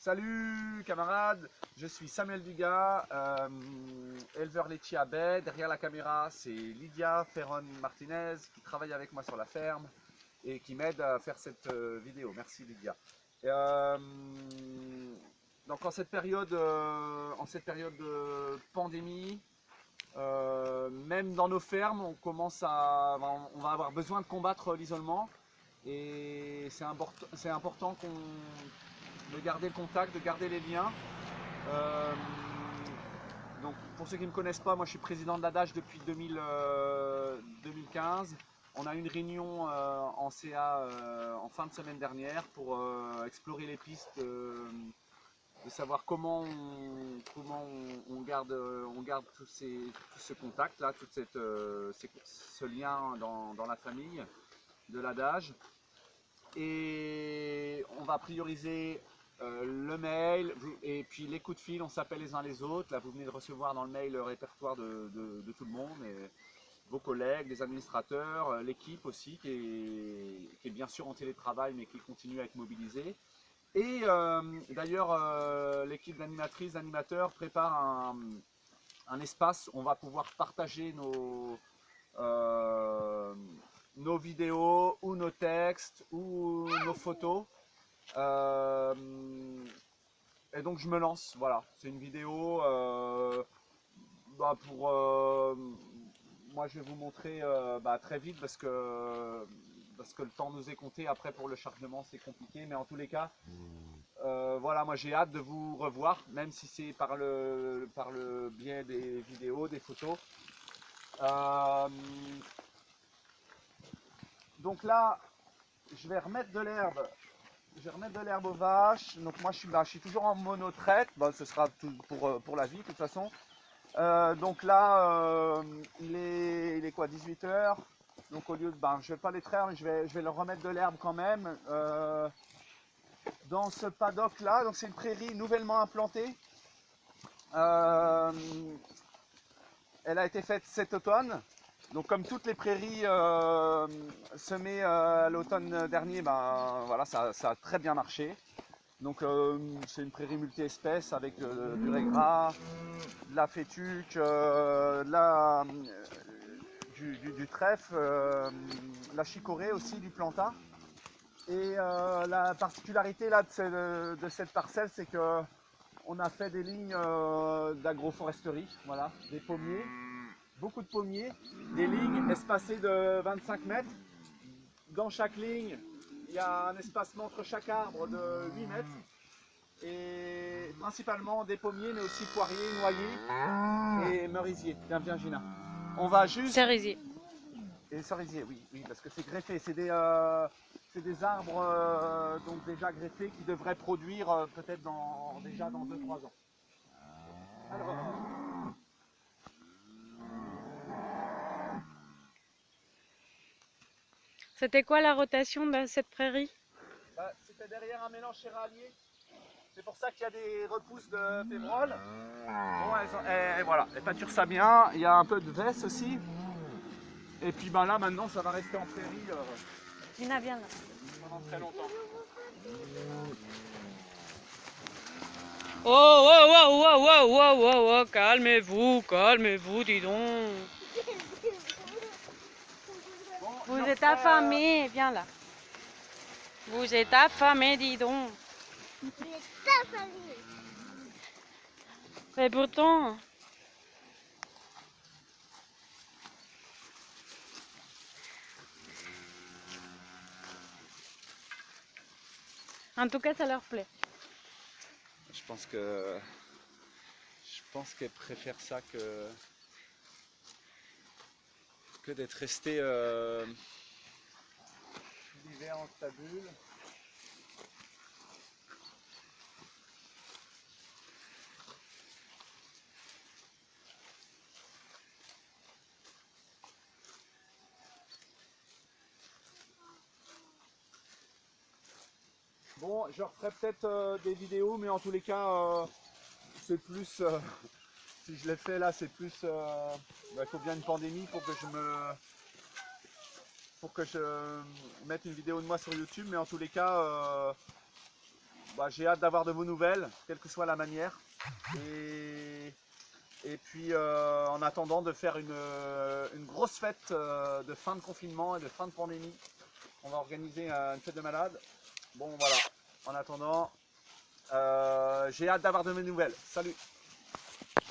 Salut camarades, je suis Samuel Dugas, éleveur laitier à Baie. Derrière la caméra, c'est Lydia Ferron-Martinez qui travaille avec moi sur la ferme et qui m'aide à faire cette vidéo. Merci Lydia. Donc en cette période de pandémie, même dans nos fermes, on va avoir besoin de combattre l'isolement. Et c'est important de garder le contact, de garder les liens. Donc pour ceux qui ne me connaissent pas, moi je suis président de l'ADAGE depuis 2015. On a eu une réunion en CA en fin de semaine dernière pour explorer les pistes de savoir comment on garde tout ce contact là, ce lien dans la famille de l'ADAGE. Et on va prioriser le mail et puis les coups de fil, on s'appelle les uns les autres. Là vous venez de recevoir dans le mail le répertoire de tout le monde, et vos collègues, les administrateurs, l'équipe aussi qui est bien sûr en télétravail mais qui continue à être mobilisée. Et d'ailleurs l'équipe d'animatrices, d'animateurs prépare un espace où on va pouvoir partager nos vidéos ou nos textes ou nos photos. Et donc je me lance, voilà, c'est une vidéo moi je vais vous montrer très vite parce que le temps nous est compté. Après pour le chargement c'est compliqué, mais en tous les cas voilà, moi j'ai hâte de vous revoir, même si c'est par le biais des vidéos, des photos. Donc là, je vais remettre de l'herbe. Je vais remettre de l'herbe aux vaches. Donc moi, je suis toujours en monotraite. Bon, ce sera tout pour la vie, de toute façon. Donc là, il est quoi, 18 h. Donc au lieu de, je vais pas les traire, mais je vais leur remettre de l'herbe quand même. Dans ce paddock là, donc c'est une prairie nouvellement implantée. Elle a été faite cet automne. Donc comme toutes les prairies semées à l'automne dernier, voilà, ça a très bien marché. Donc c'est une prairie multi-espèces avec du régras, de la fétuque, du trèfle, la chicorée aussi, du plantain. Et la particularité là de cette parcelle, c'est que on a fait des lignes d'agroforesterie, voilà, des pommiers. Beaucoup de pommiers, des lignes espacées de 25 mètres. Dans chaque ligne, il y a un espacement entre chaque arbre de 8 mètres. Et principalement des pommiers, mais aussi poiriers, noyers et merisiers. Viens Gina. On va juste... Cerisier. Et cerisier, oui, parce que c'est greffé. C'est des arbres donc déjà greffés qui devraient produire peut-être déjà dans 2-3 ans. Alors, C'était quoi la rotation de cette prairie? c'était derrière un mélange céréalier. C'est pour ça qu'il y a des repousses de févrole. Bon, voilà, elles pâturent ça bien. Il y a un peu de veste aussi. Et puis là maintenant ça va rester en prairie Gina, viens là. pendant très longtemps. Oh, calmez-vous, dis donc. Bon, Vous êtes affamés, viens là. Vous êtes affamés, dis donc. Vous êtes affamés. Mais pourtant... En tout cas, ça leur plaît. Je pense qu'elle préfère ça que d'être restée l'hiver en stabule. Bon, je referai peut-être des vidéos, mais en tous les cas, c'est plus, si je l'ai fait là, c'est plus, il faut bien une pandémie pour que je mette une vidéo de moi sur YouTube, mais en tous les cas, bah, j'ai hâte d'avoir de vos nouvelles, quelle que soit la manière. Et puis en attendant de faire une grosse fête de fin de confinement et de fin de pandémie. On va organiser une fête de malades. Bon voilà, en attendant, j'ai hâte d'avoir de mes nouvelles. Salut!